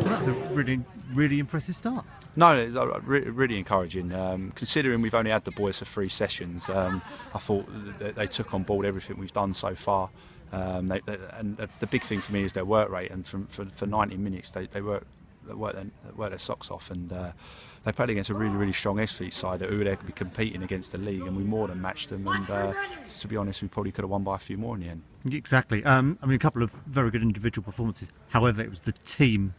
That's a really impressive start. No, it's really encouraging. Considering we've only had the boys for 3 sessions, I thought that they took on board everything we've done so far. And the big thing for me is their work rate, and for 90 minutes they work their socks off, and they played against a really strong F.C. side who they'd be competing against the league, and we more than matched them, and to be honest, we probably could have won by a few more in the end. Exactly. I mean, a couple of very good individual performances. However, it was the team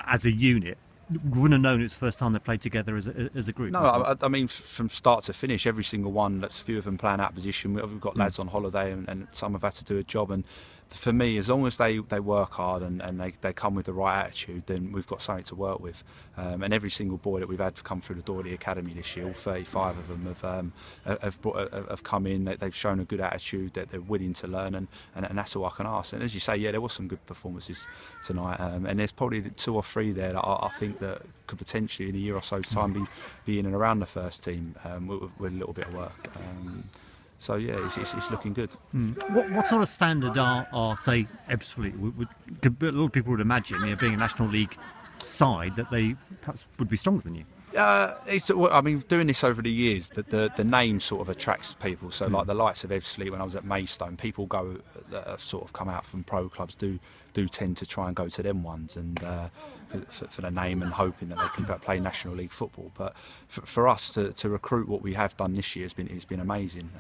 as a unit. Wouldn't have known it was the first time they played together as a group. No, I mean, from start to finish, every single one, that's a few of them playing out of position. We've got lads on holiday, and some have had to do a job. And for me, as long as they work hard and they come with the right attitude, then we've got something to work with. And every single boy that we've had come through the door of the academy this year, all 35 of them have come in. They've shown a good attitude, that they're willing to learn, and that's all I can ask. And as you say, yeah, there was some good performances tonight, and there's probably 2 or 3 there that I think that could potentially in a year or so's time be in and around the first team with a little bit of work. So yeah, it's looking good. What sort of standard are say EBBSFLEET? A lot of people would imagine, being a National League side, that they perhaps would be stronger than you. I mean, doing this over the years, the name sort of attracts people. So like the likes of EBBSFLEET, when I was at Maidstone, people go that have sort of come out from pro clubs do tend to try and go to them ones, and for the name and hoping that they can play National League football. But for us to recruit what we have done this year has been amazing.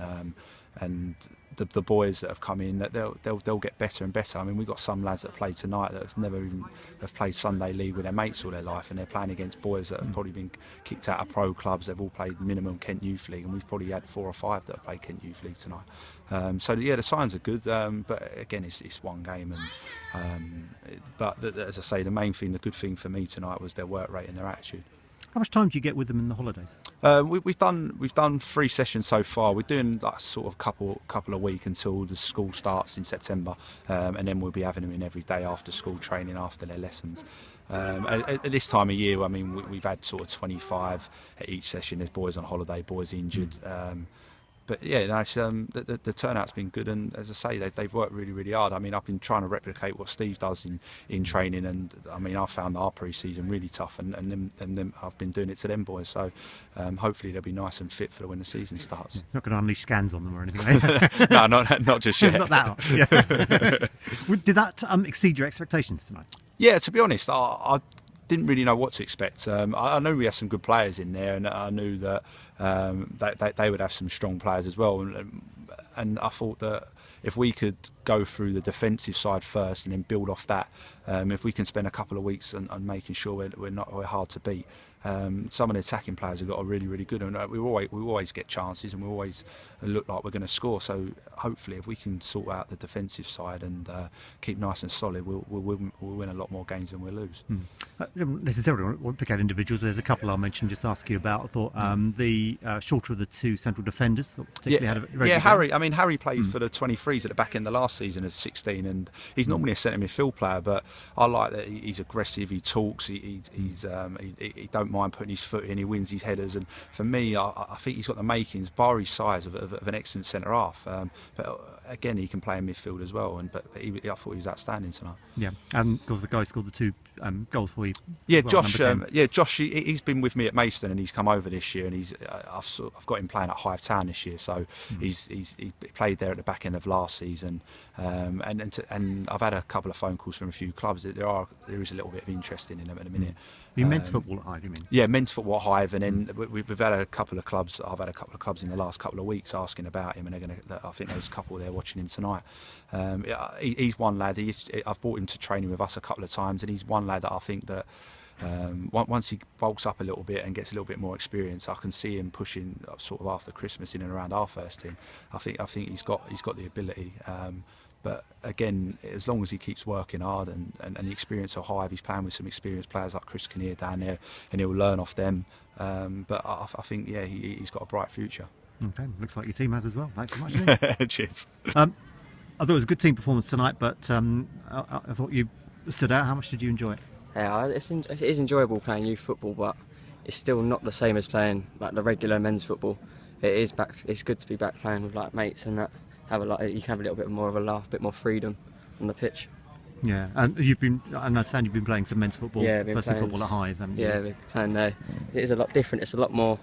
And the boys that have come in, that they'll get better and better. I mean, we've got some lads that played tonight that have never even played Sunday League with their mates all their life, and they're playing against boys that have probably been kicked out of pro clubs. They've all played minimum Kent Youth League, and we've probably had 4 or 5 that have played Kent Youth League tonight. So yeah, the signs are good, but again, it's one game. But as I say, the good thing for me tonight was their work rate and their attitude. How much time do you get with them in the holidays? We've done 3 sessions so far. We're doing like sort of couple of weeks until the school starts in September, and then we'll be having them in every day after school training after their lessons. At this time of year, I mean, we've had sort of 25 at each session. There's boys on holiday, boys injured. But yeah, no, the turnout's been good, and as I say, they've worked really hard. I mean, I've been trying to replicate what Steve does in training, and I mean, I found our pre-season really tough, and then I've been doing it to them boys. So hopefully they'll be nice and fit for when the season starts. You're not going to unleash scans on them or anything? No, not just yet. Not that much. Yeah. Did that exceed your expectations tonight? Yeah, to be honest, I didn't really know what to expect. I knew we had some good players in there, and I knew that they would have some strong players as well. And I thought that if we could go through the defensive side first and then build off that, if we can spend a couple of weeks on making sure we're hard to beat. Some of the attacking players have got really good, and we always get chances, and we always look like we're going to score. So hopefully, if we can sort out the defensive side and keep nice and solid, we'll win a lot more games than we'll lose. Don't necessarily want to pick out individuals. There's a couple I'll mention. Just ask you about. I thought the shorter of the 2 central defenders, particularly had a very good Harry. Game. I mean, Harry played for the 23s at the back end of last season as 16, and he's normally a centre midfield player, but I like that he's aggressive. He talks. He don't mind putting his foot in. He wins his headers, and for me, I think he's got the makings, bar his size, of an excellent centre half. But again, he can play in midfield as well. But I thought he was outstanding tonight. Yeah, and because the guy scored the 2 goals for you. Yeah, Josh. Josh. He's been with me at Maidstone, and he's come over this year, and I've got him playing at Hive Town this year. So he played there at the back end of last season, and I've had a couple of phone calls from a few clubs. There is a little bit of interest in him at the minute. You men's football at Hive, you mean? Yeah, men's football at Hive, and then we've had a couple of clubs. I've had a couple of clubs in the last couple of weeks asking about him, and I think there's a couple there watching him tonight. He's one lad. I've brought him to training with us a couple of times, and he's one lad that I think that once he bulks up a little bit and gets a little bit more experience, I can see him pushing sort of after Christmas in and around our first team. I think he's got the ability. But again, as long as he keeps working hard and the experience of Hive, he's playing with some experienced players like Chris Kinnear down there, and he'll learn off them. But I think, yeah, he's got a bright future. Okay, looks like your team has as well. Thanks so much. Cheers. I thought it was a good team performance tonight, but I thought you stood out. How much did you enjoy it? Yeah, it is enjoyable playing youth football, but it's still not the same as playing like the regular men's football. it is back. It's good to be back playing with like mates and that. You can have a little bit more of a laugh, a bit more freedom on the pitch. Yeah, and I understand you've been playing some men's football, first football at Hythe, haven't you? Yeah, been playing there. It is a lot different. It's a lot more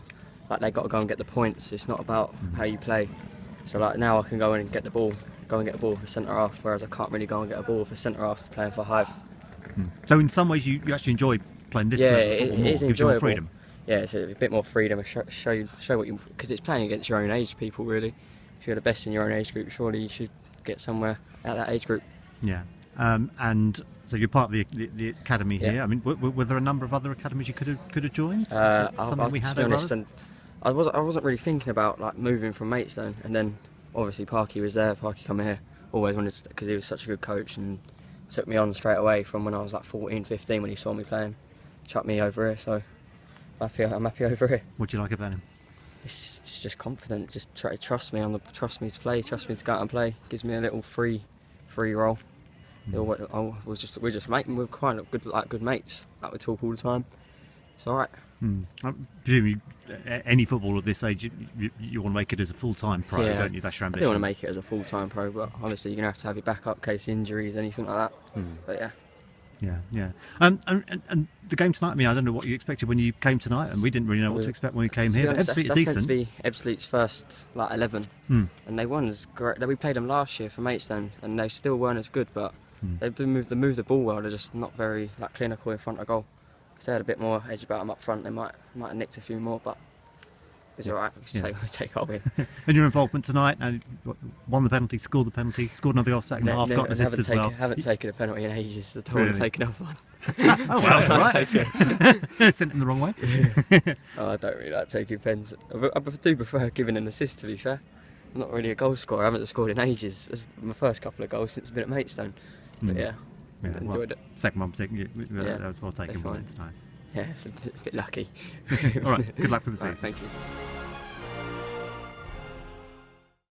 like they've got to go and get the points. It's not about how you play. So like now I can go in and get the ball for centre half, whereas I can't really go and get a ball for centre half playing for Hythe. So in some ways you actually enjoy playing this Yeah, level of it football more, is gives you more enjoyable. freedom. Yeah, it's a bit more freedom. Show what you, because it's playing against your own age people really. If you're the best in your own age group, surely you should get somewhere at that age group. Yeah, and so you're part of the academy here. Yeah. I mean, were there a number of other academies you could have joined? Something we had to be over honest, others? I wasn't really thinking about like moving from Maidstone, and then obviously Parky was there. Parky come here, always wanted to, because he was such a good coach and took me on straight away from when I was like 14, 15 when he saw me playing, chucked me over here. So I'm happy over here. What do you like about him? It's just confident. Just trust me trust me to play, trust me to go out and play. Gives me a little free role. We're just making. We're quite good mates. Like we talk all the time. It's all right. I presume any football of this age, you want to make it as a full-time pro, don't you? That's your I ambition. do want to make it as a full-time pro, but obviously you're going to have your backup case injuries, anything like that. But yeah. Yeah. And the game tonight, I mean, I don't know what you expected when you came tonight, and we didn't really know what to expect when we came here. But Honest, Ebbsfleet are that's meant decent. to be Ebbsfleet's first 11, and they won as great. We played them last year for Maidstone, and they still weren't as good, but they moved the ball well. They're just not very clinical in front of goal. If they had a bit more edge about them up front, they might have nicked a few more, but it's all right. We take our win. And your involvement tonight, and won the penalty, scored the penalty, scored another goal second half, got an assist as well. Haven't taken a penalty in ages. I don't want to take another one. Oh well, that's all right. Sent them the wrong way. I don't really like taking pens. I do prefer giving an assist, to be fair. I'm not really a goal scorer. I haven't scored in ages. It's my first couple of goals since I've been at Maidstone. But yeah, enjoyed it. Second one, that was well taken by tonight. Yeah, it's a bit lucky. All right, good luck for the season. Right, thank you.